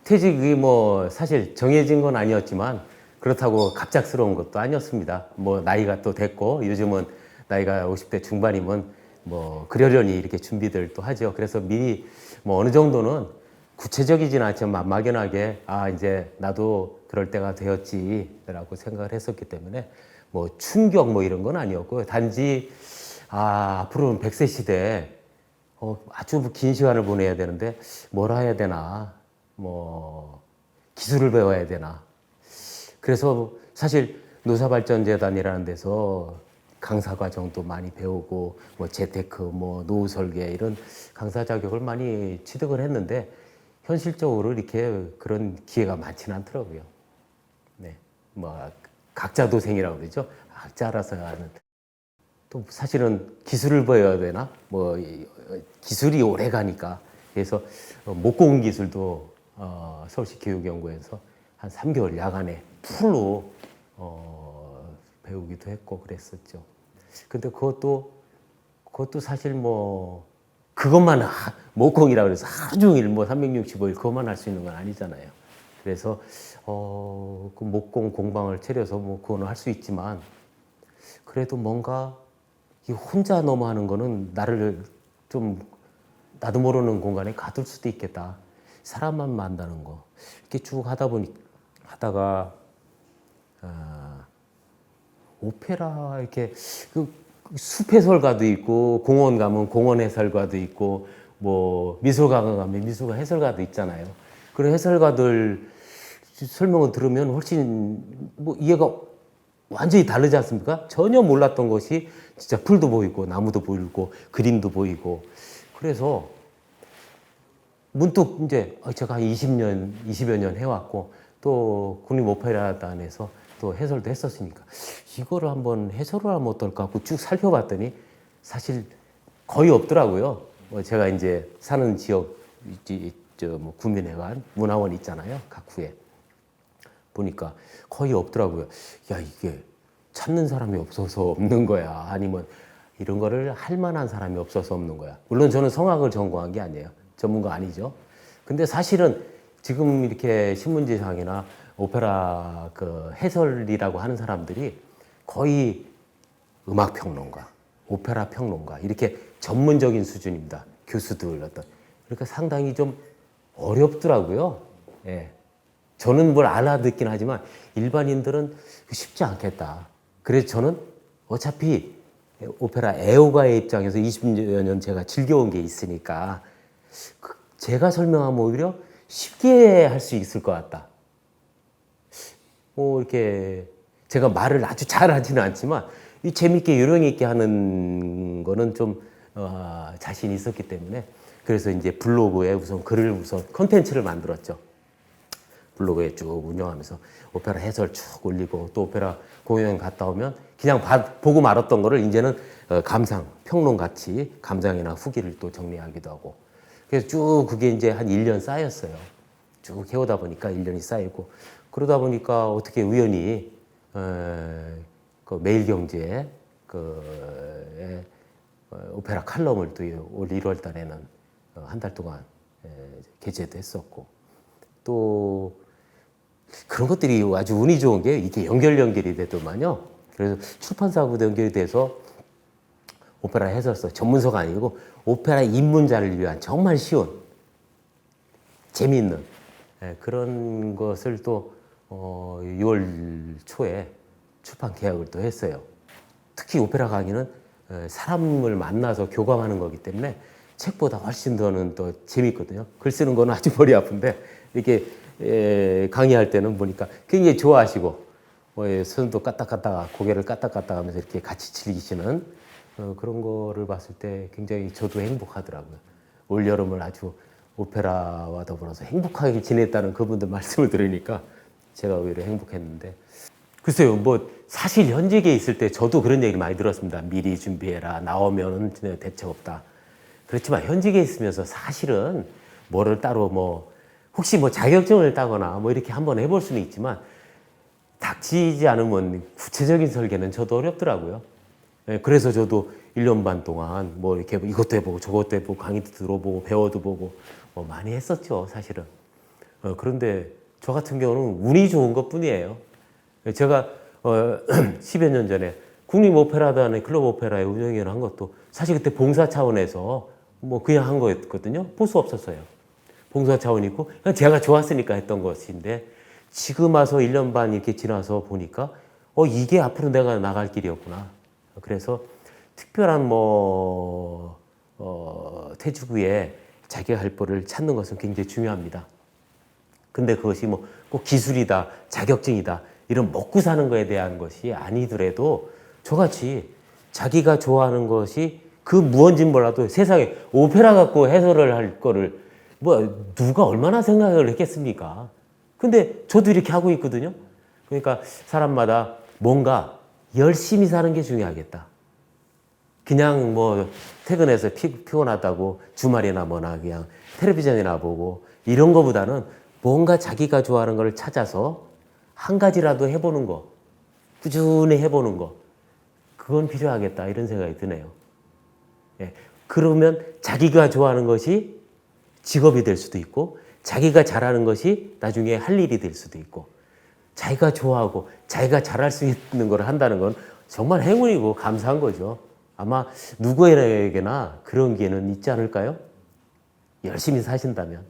퇴직이 뭐 사실 정해진 건 아니었지만 그렇다고 갑작스러운 것도 아니었습니다. 뭐 나이가 또 됐고 요즘은 나이가 50대 중반이면 뭐 그러려니 이렇게 준비들 또 하죠. 그래서 미리 뭐 어느 정도는 구체적이진 않지만 막연하게 아 이제 나도 그럴 때가 되었지라고 생각을 했었기 때문에 뭐 충격 뭐 이런 건 아니었고요. 단지 아 앞으로는 100세 시대에 아주 긴 시간을 보내야 되는데 뭘 해야 되나 뭐 기술을 배워야 되나. 그래서 사실 노사발전재단이라는 데서 강사 과정도 많이 배우고 뭐 재테크, 뭐 노후 설계 이런 강사 자격을 많이 취득을 했는데 현실적으로 이렇게 그런 기회가 많지는 않더라고요. 네, 뭐 각자 도생이라고 그러죠. 각자 알아서 하는. 또 사실은 기술을 배워야 되나? 뭐 기술이 오래 가니까 그래서 목공 기술도 서울시 교육연구원에서 한 3개월 야간에 풀로 배우기도 했고 그랬었죠. 근데 그것도 사실 뭐 그것만 목공이라 그래서 하루 종일 뭐 365일 그것만 할 수 있는 건 아니잖아요. 그래서 그 목공 공방을 차려서 뭐 그거는 할 수 있지만 그래도 뭔가 이 혼자 너무 하는 거는 나를 좀 나도 모르는 공간에 가둘 수도 있겠다. 사람만 만나는 거 이렇게 쭉 하다가 오페라 이렇게 그 숲 해설가도 있고 공원 가면 공원 해설가도 있고 뭐 미술관 가면 미술관 해설가도 있잖아요. 그런 해설가들 설명을 들으면 훨씬 뭐 이해가 완전히 다르지 않습니까? 전혀 몰랐던 것이 진짜 풀도 보이고 나무도 보이고 그림도 보이고 그래서 문득 이제 제가 한 20년, 20여 년 해왔고 또 국립오페라단에서 또 해설도 했었으니까 이거를 한번 해설을 하면 어떨까 하고 쭉 살펴봤더니 사실 거의 없더라고요. 제가 이제 사는 지역, 뭐 구민회관, 문화원 있잖아요. 각 구에. 보니까 거의 없더라고요. 야, 이게 찾는 사람이 없어서 없는 거야. 아니면 이런 거를 할 만한 사람이 없어서 없는 거야. 물론 저는 성악을 전공한 게 아니에요. 전문가 아니죠. 근데 사실은 지금 이렇게 신문지상이나 오페라 그 해설이라고 하는 사람들이 거의 음악 평론가, 오페라 평론가 이렇게 전문적인 수준입니다. 교수들 어떤. 그러니까 상당히 좀 어렵더라고요. 예. 저는 뭘 알아듣긴 하지만 일반인들은 쉽지 않겠다. 그래서 저는 어차피 오페라 애호가의 입장에서 20여 년 제가 즐겨온 게 있으니까 제가 설명하면 오히려 쉽게 할 수 있을 것 같다. 뭐 이렇게 제가 말을 아주 잘하지는 않지만 이 재밌게 요령 있게 하는 거는 좀 자신이 있었기 때문에 그래서 이제 블로그에 우선 컨텐츠를 만들었죠. 블로그에 쭉 운영하면서 오페라 해설 쭉 올리고 또 오페라 공연 갔다 오면 그냥 보고 말았던 거를 이제는 감상, 평론 같이 감상이나 후기를 또 정리하기도 하고 그래서 쭉 그게 이제 한 1년 쌓였어요. 쭉 해오다 보니까 1년이 쌓이고 그러다 보니까 어떻게 우연히 그 매일경제에 오페라 칼럼을 또 올 1월 달에는 한 달 동안 게재도 했었고 또 그런 것들이 아주 운이 좋은 게 이게 연결이 되더만요. 그래서 출판사하고도 연결이 돼서 오페라 해설서 전문서가 아니고 오페라 입문자를 위한 정말 쉬운 재미있는 그런 것을 또 6월 초에 출판 계약을 또 했어요. 특히 오페라 강의는 사람을 만나서 교감하는 거기 때문에 책보다 훨씬 더는 더 재미있거든요. 글 쓰는 거는 아주 머리 아픈데 이렇게 강의할 때는 보니까 굉장히 좋아하시고 손도 까딱까딱 고개를 까딱까딱 하면서 이렇게 같이 즐기시는 그런 거를 봤을 때 굉장히 저도 행복하더라고요. 올 여름을 아주 오페라와 더불어서 행복하게 지냈다는 그분들 말씀을 들으니까 제가 오히려 행복했는데 글쎄요, 뭐 사실 현직에 있을 때 저도 그런 얘기를 많이 들었습니다. 미리 준비해라. 나오면 대책 없다. 그렇지만 현직에 있으면서 사실은 뭐를 따로 뭐 혹시 뭐 자격증을 따거나 뭐 이렇게 한번 해볼 수는 있지만 닥치지 않으면 구체적인 설계는 저도 어렵더라고요. 그래서 저도 1년 반 동안 뭐 이렇게 이것도 해보고 저것도 해보고 강의도 들어보고 배워도 보고 뭐 많이 했었죠, 사실은. 그런데 저 같은 경우는 운이 좋은 것뿐이에요. 제가 10여 년 전에 국립오페라단의 클럽 오페라에 운영위원을 한 것도 사실 그때 봉사 차원에서 뭐 그냥 한 거였거든요. 보수 없었어요. 봉사 차원이 있고 그냥 제가 좋았으니까 했던 것인데 지금 와서 1년 반 이렇게 지나서 보니까 이게 앞으로 내가 나갈 길이었구나. 그래서 특별한 퇴직 후에 자기가 할 바를 찾는 것은 굉장히 중요합니다. 근데 그것이 뭐 꼭 기술이다, 자격증이다, 이런 먹고 사는 거에 대한 것이 아니더라도 저같이 자기가 좋아하는 것이 그 무언진 몰라도 세상에 오페라 갖고 해설을 할 거를 뭐 누가 얼마나 생각을 했겠습니까? 근데 저도 이렇게 하고 있거든요. 그러니까 사람마다 뭔가 열심히 사는 게 중요하겠다. 그냥 뭐 퇴근해서 피곤하다고 주말이나 뭐나 그냥 텔레비전이나 보고 이런 거보다는 뭔가 자기가 좋아하는 걸 찾아서 한 가지라도 해보는 거, 꾸준히 해보는 거, 그건 필요하겠다 이런 생각이 드네요. 예. 그러면 자기가 좋아하는 것이 직업이 될 수도 있고 자기가 잘하는 것이 나중에 할 일이 될 수도 있고 자기가 좋아하고 자기가 잘할 수 있는 걸 한다는 건 정말 행운이고 감사한 거죠. 아마 누구에게나 그런 기회는 있지 않을까요? 열심히 사신다면.